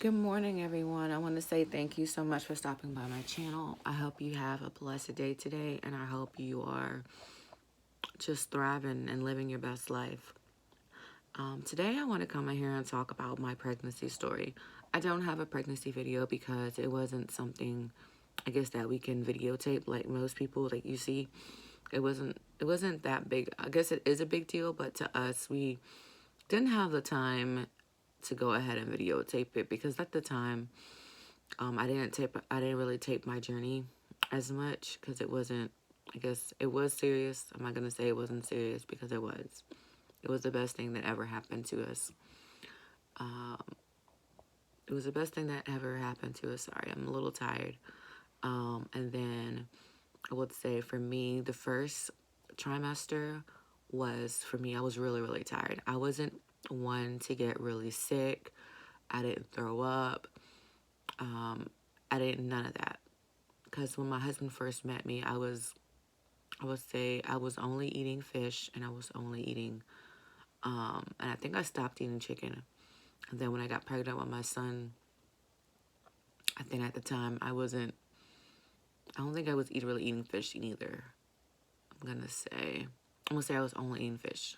Good morning, everyone. I want to say thank you so much for stopping by my channel. I hope you have a blessed day today, and I hope you are just thriving and living your best life. Today, I want to come in here and talk about my pregnancy story. I don't have a pregnancy video because it wasn't something, I guess, that we can videotape like most people like you see. It wasn't that big. I guess it is a big deal, but to us, we didn't have the time to go ahead and videotape it because at the time, I didn't really tape my journey as much because it wasn't. I guess it was serious. I'm not gonna say it wasn't serious because it was. It was the best thing that ever happened to us. Um, it was the best thing that ever happened to us. Sorry, I'm a little tired. And then I would say for me, the first trimester was for me. I was really, really tired. I wasn't one to get really sick. I didn't throw up. Um, I didn't none of that. Because when my husband first met me, I would say I was only eating fish and I was only eating, and I think I stopped eating chicken. And then when I got pregnant with my son, I think at the time I don't think I was really eating fish either. I'm gonna say I was only eating fish.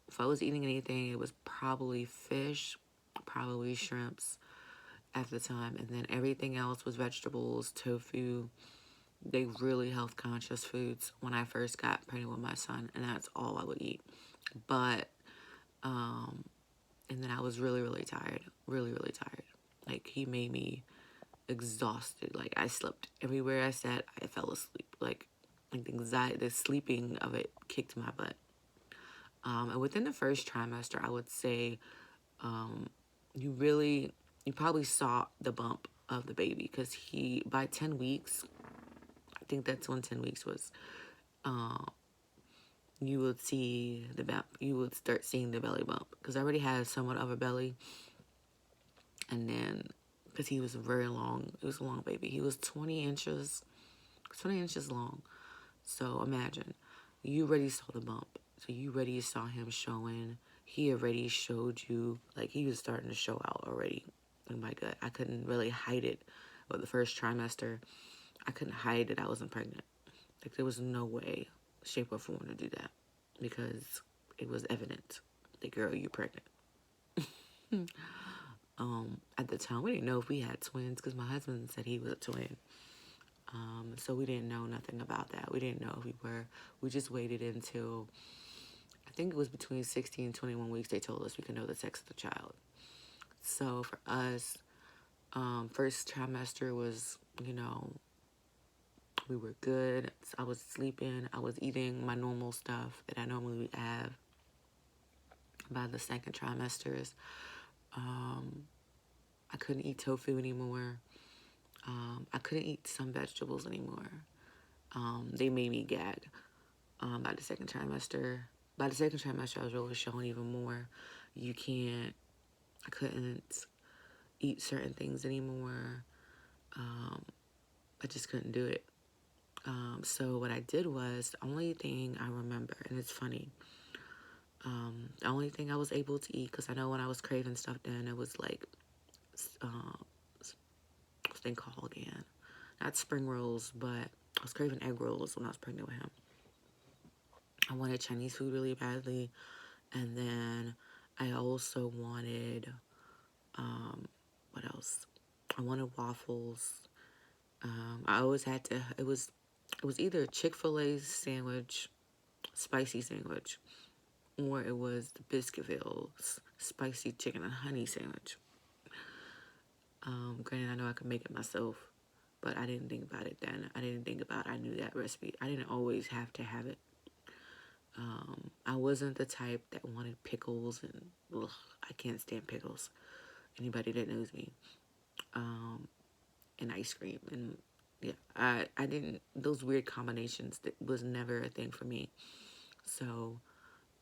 If I was eating anything, it was probably fish, probably shrimps at the time. And then everything else was vegetables, tofu, they really health conscious foods when I first got pregnant with my son, and that's all I would eat. But and then I was really, really tired, really, really tired. Like he made me exhausted. Like I slept everywhere I sat. I fell asleep. Like the anxiety, the sleeping of it kicked my butt. And within the first trimester, I would say you really, you probably saw the bump of the baby because by 10 weeks, I think that's when 10 weeks was, you would see the bump. You would start seeing the belly bump because I already had somewhat of a belly. And then, because he was very long, it was a long baby. He was 20 inches long. So imagine, you already saw the bump. So you already saw him showing. He already showed you, like he was starting to show out already. Oh my God, I couldn't really hide it. But the first trimester, I couldn't hide that I wasn't pregnant. Like there was no way, shape or form to do that because it was evident. Like, girl, you're pregnant. At the time, we didn't know if we had twins because my husband said he was a twin. So we didn't know nothing about that. We didn't know if we were. We just waited until, I think it was between 16 and 21 weeks, they told us we could know the sex of the child. So for us, first trimester was, we were good. I was sleeping. I was eating my normal stuff that I normally would have. By the second trimesters, I couldn't eat tofu anymore. I couldn't eat some vegetables anymore. They made me gag. By the second trimester, I was really showing even more. I couldn't eat certain things anymore. I just couldn't do it. So what I did was, the only thing I remember, and it's funny, the only thing I was able to eat, because I know when I was craving stuff then, it was like, what's the thing called again? Not spring rolls, but I was craving egg rolls when I was pregnant with him. I wanted Chinese food really badly, and then I also wanted, what else? I wanted waffles. I always had to, it was either a Chick-fil-A sandwich, spicy sandwich, or it was the Biscuitville's spicy chicken and honey sandwich. Granted, I know I could make it myself, but I didn't think about it then. I knew that recipe. I didn't always have to have it. I wasn't the type that wanted pickles, and ugh, I can't stand pickles. Anybody that knows me, and ice cream, and yeah, I didn't, those weird combinations, that was never a thing for me. So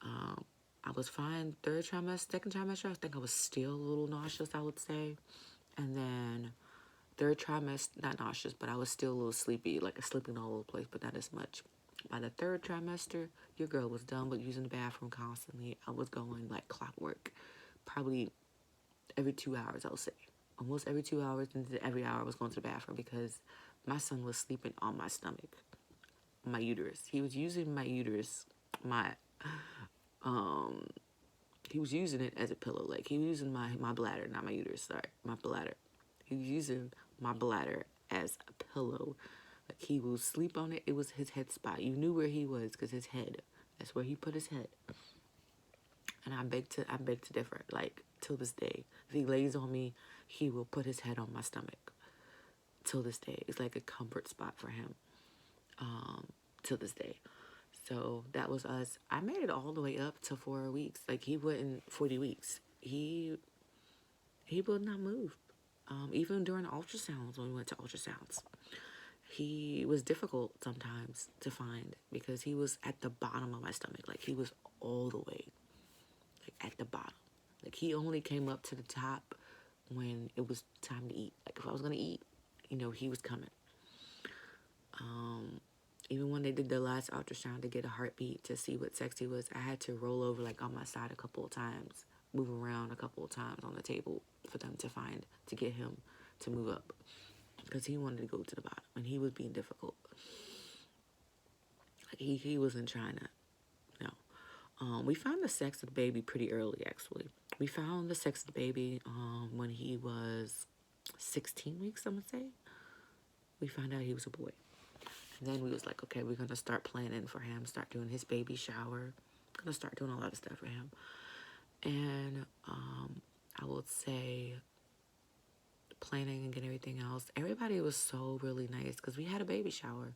I was fine. Third trimester, second trimester, I think I was still a little nauseous, I would say. And then third trimester, not nauseous, but I was still a little sleepy, like sleeping all over the place, but not as much. By the third trimester, your girl was done with using the bathroom constantly. I was going like clockwork, probably every 2 hours, I'll say. almost every 2 hours, and every hour I was going to the bathroom because my son was sleeping on my stomach, my uterus. He was using my uterus, my um he was using it as a pillow. Like, he was using my bladder, not my uterus, sorry, my bladder. He was using my bladder as a pillow. Like, he will sleep on it. It was his head spot. You knew where he was because his head, that's where he put his head. And I beg to differ. Like, till this day, if he lays on me, he will put his head on my stomach. Till this day, it's like a comfort spot for him. Till this day. So that was us. I made it all the way up to 4 weeks. Like, he wouldn't, 40 weeks. He would not move. Even during ultrasounds, when we went to ultrasounds, he was difficult sometimes to find because he was at the bottom of my stomach. Like, he was all the way, like, at the bottom. Like, he only came up to the top when it was time to eat. Like, if I was going to eat, he was coming. Even when they did the last ultrasound to get a heartbeat to see what sex he was, I had to roll over, like, on my side a couple of times, move around a couple of times on the table for them to get him to move up. Because he wanted to go to the bottom, and he was being difficult. Like, he wasn't trying to, no. We found the sex of the baby pretty early, actually. We found the sex of the baby when he was 16 weeks, I'm going to say. We found out he was a boy. And then we was like, okay, we're going to start planning for him, start doing his baby shower. Going to start doing a lot of stuff for him. And I would say planning and getting everything else. Everybody was so really nice because we had a baby shower.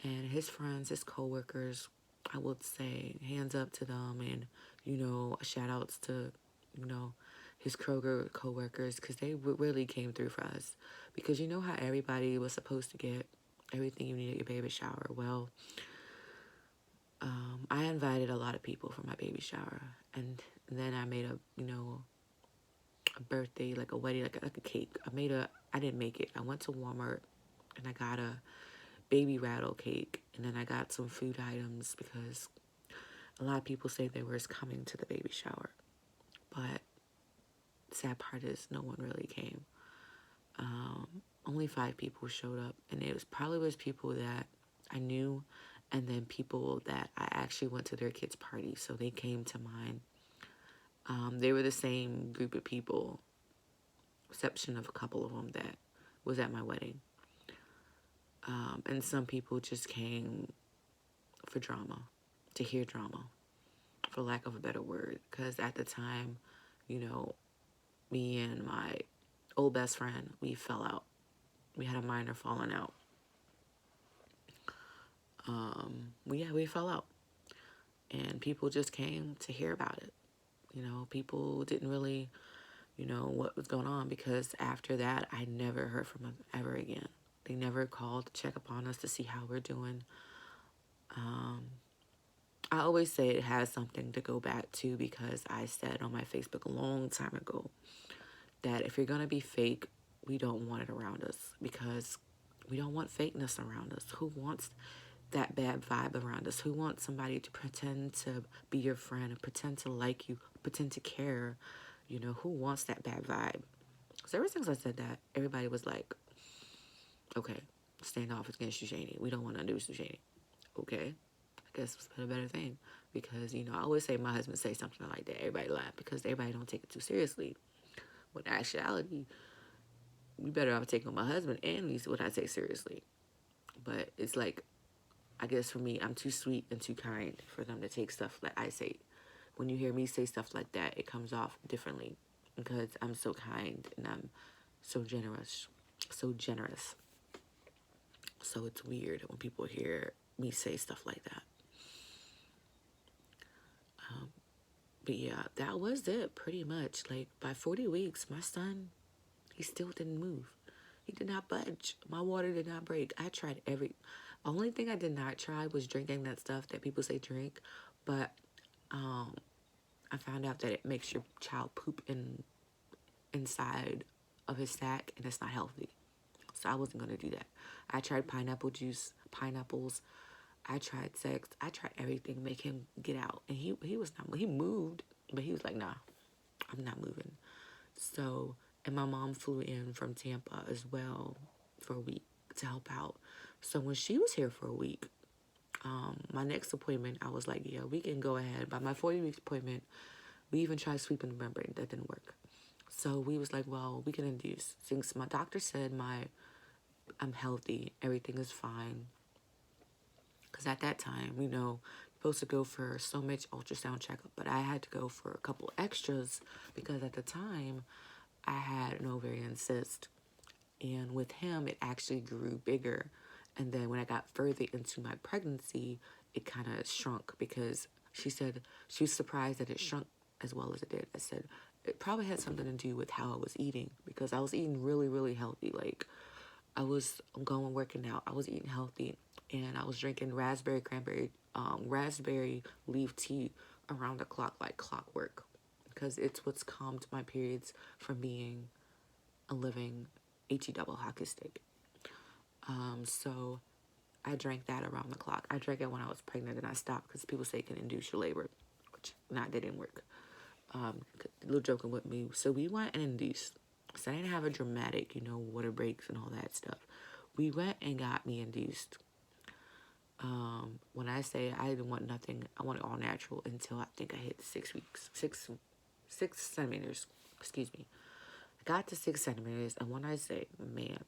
And his friends, his coworkers, I would say hands up to them, and, shout outs to, his Kroger coworkers, because they really came through for us. Because you know how everybody was supposed to get everything you need at your baby shower. Well, I invited a lot of people for my baby shower, and then I made a birthday, like a wedding, like a cake. I didn't make it. I went to Walmart and I got a baby rattle cake, and then I got some food items because a lot of people say they were coming to the baby shower, but the sad part is no one really came. Only 5 people showed up, and it was probably people that I knew, and then people that I actually went to their kids' party, so they came to mine. They were the same group of people, exception of a couple of them that was at my wedding. And some people just came for drama, to hear drama, for lack of a better word. Because at the time, me and my old best friend, we fell out. We had a minor falling out. We fell out. And people just came to hear about it. People didn't really, what was going on, because after that, I never heard from them ever again. They never called to check upon us to see how we're doing. I always say it has something to go back to, because I said on my Facebook a long time ago that if you're going to be fake, we don't want it around us, because we don't want fakeness around us. Who wants that bad vibe around us? Who wants somebody to pretend to be your friend, pretend to like you, pretend to care? Who wants that bad vibe? So ever since I said that, everybody was like, okay, standoff against Shani. We don't want to do Shani. Okay, I guess it's been a better thing, because, I always say my husband say something like that, everybody laugh, because everybody don't take it too seriously. When in actuality, we better off taking my husband and me what I say seriously. But it's like, I guess for me, I'm too sweet and too kind for them to take stuff that I say. When you hear me say stuff like that, it comes off differently, because I'm so kind and I'm so generous. So generous. So it's weird when people hear me say stuff like that. But yeah, that was it pretty much. Like, by 40 weeks, my son, he still didn't move. He did not budge. My water did not break. I tried only thing I did not try was drinking that stuff that people say drink. But I found out that it makes your child poop inside of his sac, and it's not healthy. So I wasn't going to do that. I tried pineapple juice, pineapples. I tried sex. I tried everything to make him get out. And he was not, he moved, but he was like, nah, I'm not moving. So And my mom flew in from Tampa as well for a week to help out. So when she was here for a week, my next appointment, I was like, yeah, we can go ahead. By my 40-week appointment, we even tried sweeping the membrane. That didn't work. So we was like, well, we can induce. Since my doctor said I'm healthy, everything is fine. Because at that time, you're supposed to go for so much ultrasound checkup. But I had to go for a couple extras because at the time, I had an ovarian cyst. And with him, it actually grew bigger. And then when I got further into my pregnancy, it kind of shrunk because she said she was surprised that it shrunk as well as it did. I said it probably had something to do with how I was eating because I was eating really, really healthy. Like I was going working out. I was eating healthy and I was drinking raspberry leaf tea around the clock like clockwork because it's what's calmed my periods from being a living HE double hockey stick. So I drank that around the clock. I drank it when I was pregnant and I stopped because people say it can induce your labor, which didn't work. Little joking with me. So we went and induced. So I didn't have a dramatic, water breaks and all that stuff. We went and got me induced. When I say I didn't want nothing, I wanted all natural until I think I hit 6 weeks. 6 centimeters. Excuse me. I got to 6 centimeters, and when I say, man,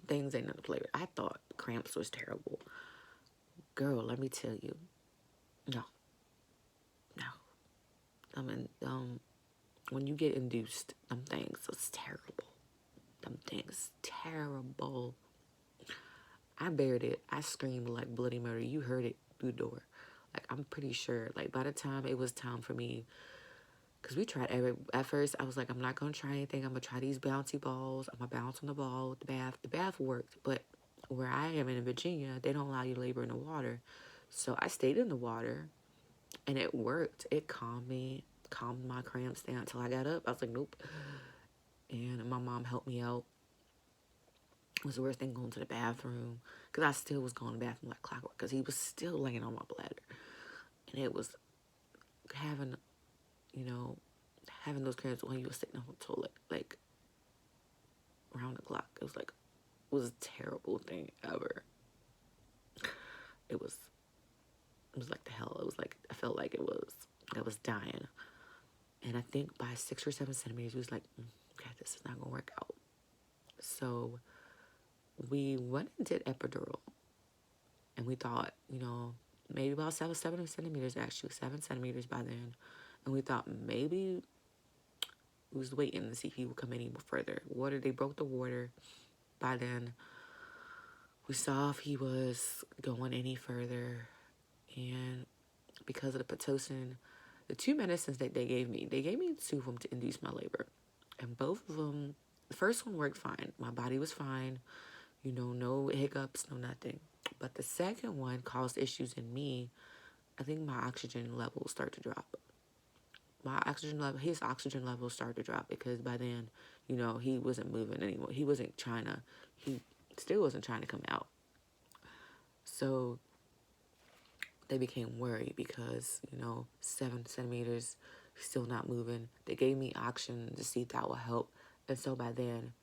things ain't nothing to play with. I thought cramps was terrible. Girl, let me tell you. No. I mean, when you get induced, them things is terrible. Them things terrible. I bared it. I screamed like bloody murder. You heard it through the door. Like, I'm pretty sure, like, by the time it was time for me, because we tried at first, I was like, I'm not going to try anything. I'm going to try these bouncy balls. I'm going to bounce on the ball with the bath. The bath worked, but where I am in Virginia, they don't allow you to labor in the water. So I stayed in the water, and it worked. It calmed my cramps down until I got up. I was like, nope. And my mom helped me out. It was the worst thing going to the bathroom, because I still was going to the bathroom like clockwork, because he was still laying on my bladder. And it was having those cramps when you were sitting on the toilet, like, around the clock. It was a terrible thing ever. It was like the hell. It was like, I felt like I was dying. And I think by 6 or 7 centimeters, we was like, okay, this is not going to work out. So we went and did epidural. And we thought, maybe about 7 centimeters, actually, 7 centimeters by then. And we thought maybe we was waiting to see if he would come any further. They broke the water. By then, we saw if he was going any further. And because of the Pitocin, the 2 medicines that they gave me 2 of them to induce my labor. And both of them, the first one worked fine. My body was fine. No hiccups, no nothing. But the second one caused issues in me. I think my oxygen levels start to drop. His oxygen levels started to drop because by then, he wasn't moving anymore. He still wasn't trying to come out. So they became worried because, 7 centimeters, still not moving. They gave me oxygen to see if that would help. And so by then,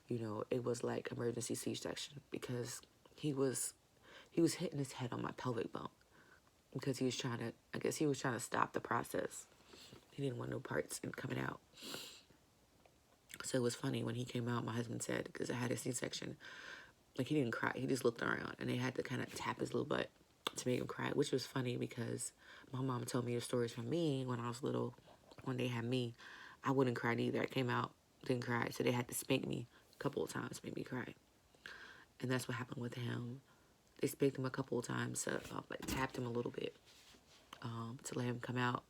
it was like emergency C-section because he was hitting his head on my pelvic bone because he was trying to stop the process. He didn't want no parts in coming out. So it was funny when he came out, my husband said, because I had a C-section, like, he didn't cry. He just looked around, and they had to kind of tap his little butt to make him cry, which was funny because my mom told me the stories from me when I was little. When they had me, I wouldn't cry either. I came out, didn't cry, so they had to spank me a couple of times, make me cry. And that's what happened with him. They spanked him a couple of times, tapped him a little bit to let him come out.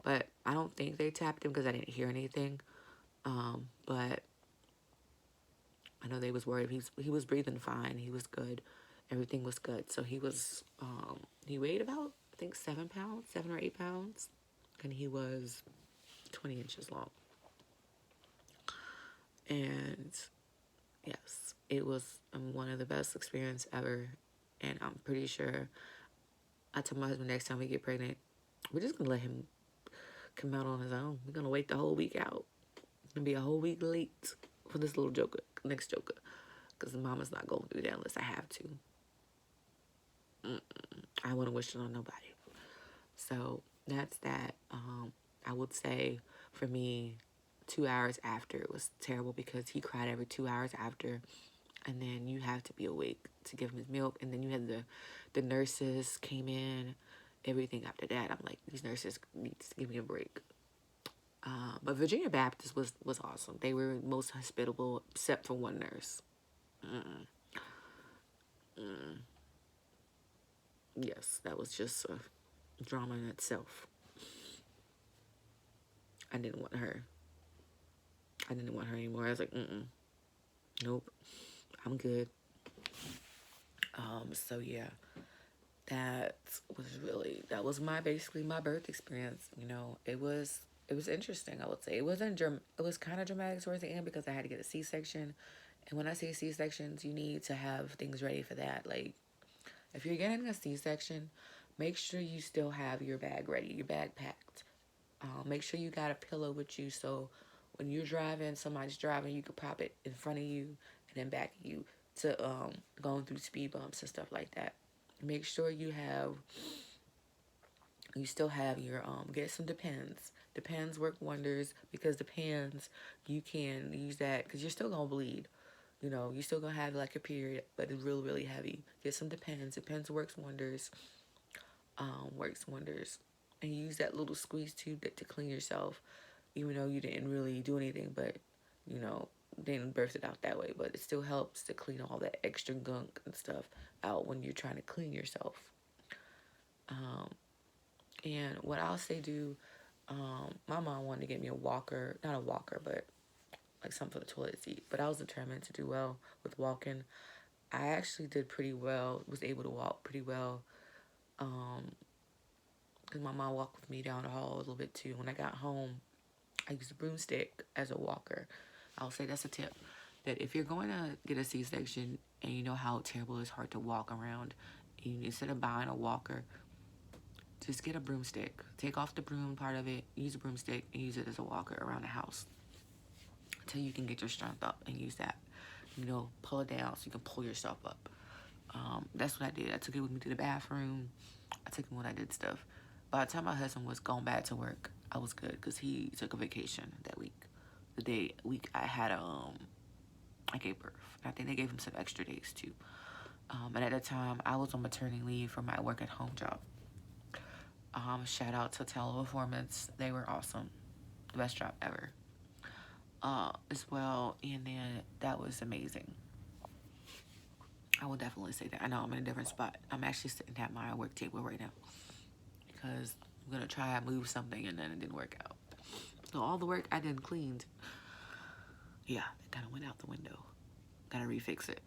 But I don't think they tapped him because I didn't hear anything. But I know they was worried. He was breathing fine. He was good. Everything was good. So he weighed about, I think, 7 or 8 pounds. And he was 20 inches long. And yes, it was one of the best experiences ever. And I'm pretty sure I told my husband next time we get pregnant, we're just going to let him come out on his own. We're gonna wait the whole week out. It's gonna be a whole week late for this little joker, next joker, because the mama's not going through that unless I have to. I wouldn't wish it on nobody. So that's that. I would say for me, 2 hours after it was terrible because he cried every 2 hours after, and then you have to be awake to give him his milk, and then you had the nurses came in, everything after that. I'm like, these nurses need to give me a break. But Virginia Baptist was awesome. They were most hospitable except for one nurse. Yes, that was just a drama in itself. I didn't want her. I didn't want her anymore. I was like, nope, I'm good. So yeah, that was basically my birth experience. You know, it was interesting. I would say it was kind of dramatic towards the end because I had to get a C-section, and when I say C-sections, you need to have things ready for that. Like, if you're getting a C-section, make sure you still have your bag ready, your bag packed. Make sure you got a pillow with you so when you're driving, somebody's driving, you can prop it in front of you and then back of you to going through speed bumps and stuff like that. Make sure you still have your get some Depends. Depends work wonders because Depends you can use that because you're still gonna bleed. You know, you're still gonna have like a period, but it's really, really heavy. Get some Depends. Depends works wonders. Works wonders. And use that little squeeze tube to clean yourself, even though you didn't really do anything, but you know, didn't birth it out that way. But it still helps to clean all that extra gunk and stuff out when you're trying to clean yourself. And what I'll say my mom wanted to get me a walker, not a walker, but like something for the toilet seat. But I was determined to do well with walking. I actually did pretty well, was able to walk pretty well. Because my mom walked with me down the hall a little bit too. When I got home, I used a broomstick as a walker. I'll say that's a tip. That if you're going to get a C-section and you know how terrible it's hard to walk around, and instead of buying a walker, just get a broomstick. Take off the broom part of it, use a broomstick, and use it as a walker around the house until you can get your strength up and use that. You know, pull it down so you can pull yourself up. That's what I did. I took it with me to the bathroom. I took it when I did stuff. By the time my husband was going back to work, I was good because he took a vacation that week. Week I had I gave birth. I think they gave him some extra days too. And at that time, I was on maternity leave for my work at home job. Shout out to Teleperformance. They were awesome. The best job ever. As well, and then that was amazing. I will definitely say that. I know I'm in a different spot. I'm actually sitting at my work table right now because I'm gonna try to move something and then it didn't work out. So all the work I did cleaned, yeah, it kind of went out the window. Gotta refix it.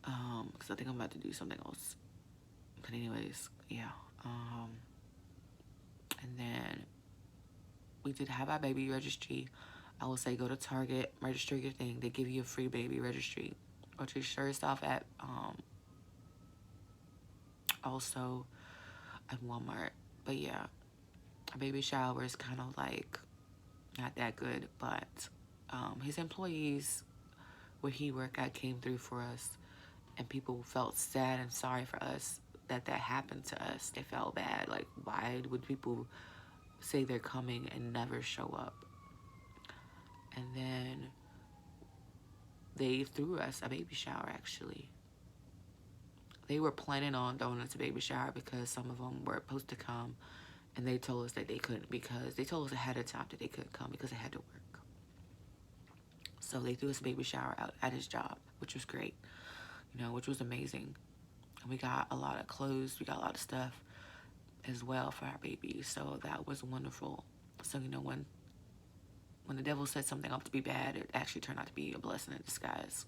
Because I think I'm about to do something else. But anyways, yeah. And then we did have our baby registry. I will say go to Target, register your thing. They give you a free baby registry. Or register yourself at also at Walmart. But yeah, a baby shower is kind of like not that good, but his employees where he worked at came through for us, and people felt sad and sorry for us that happened to us. They felt bad. Like, why would people say they're coming and never show up? And then they threw us a baby shower, actually. They were planning on throwing us a baby shower because some of them were supposed to come, and they told us that they couldn't because they told us ahead of time that they couldn't come because they had to work. So they threw us a baby shower out at his job, which was great, you know, which was amazing. And we got a lot of clothes, we got a lot of stuff as well for our baby. So that was wonderful. So, you know, when the devil said something up to be bad, it actually turned out to be a blessing in disguise.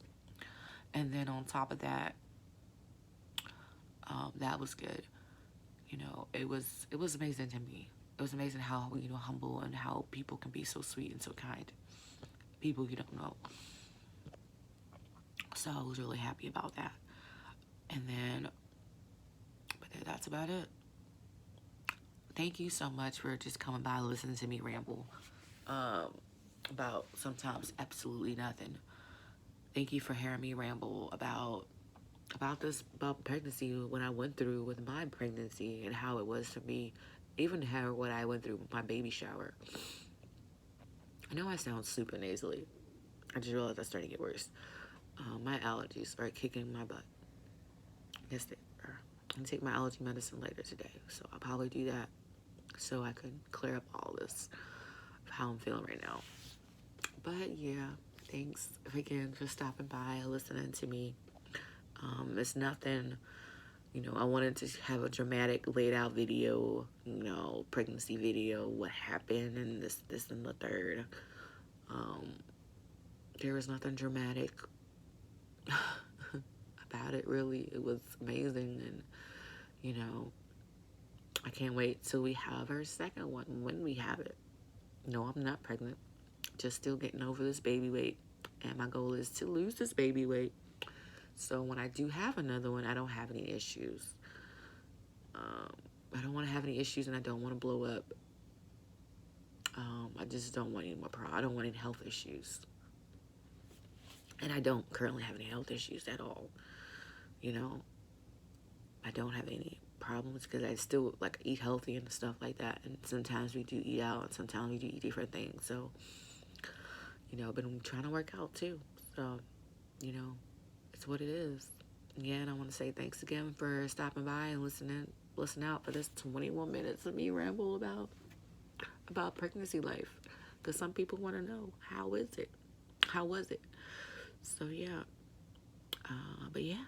And then on top of that, that was good. You know, it was amazing to me. It was amazing how, you know, humble and how people can be so sweet and so kind. People you don't know. So I was really happy about that. And then, but that's about it. thank you so much for just coming by and listening to me ramble about sometimes absolutely nothing. Thank you for hearing me ramble about pregnancy, what I went through with my pregnancy and how it was for me, even how what I went through with my baby shower. I know I sound super nasally. I just realized I'm starting to get worse. My allergies are kicking my butt. Yes, they are. I'm gonna take my allergy medicine later today, so I'll probably do that so I can clear up all this of how I'm feeling right now. But yeah, thanks again for stopping by and listening to me. It's nothing, I wanted to have a dramatic laid out video, pregnancy video, what happened and this and the third. Um, there was nothing dramatic about it really. It was amazing, and I can't wait till we have our second one when we have it. No, I'm not pregnant. Just still getting over this baby weight. And my goal is to lose this baby weight. So when I do have another one, I don't have any issues. I don't want to have any issues, and I don't want to blow up. I just don't want any more I don't want any health issues. And I don't currently have any health issues at all. I don't have any problems because I still eat healthy and stuff like that. And sometimes we do eat out, and sometimes we do eat different things. So, I've been trying to work out too. So, it's what it is. Again, I want to say thanks again for stopping by and listen out for this 21 minutes of me ramble about pregnancy life. Because some people want to know, how is it? How was it? So, yeah. But yeah,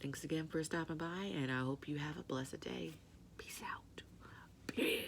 thanks again for stopping by, and I hope you have a blessed day. Peace out. Peace.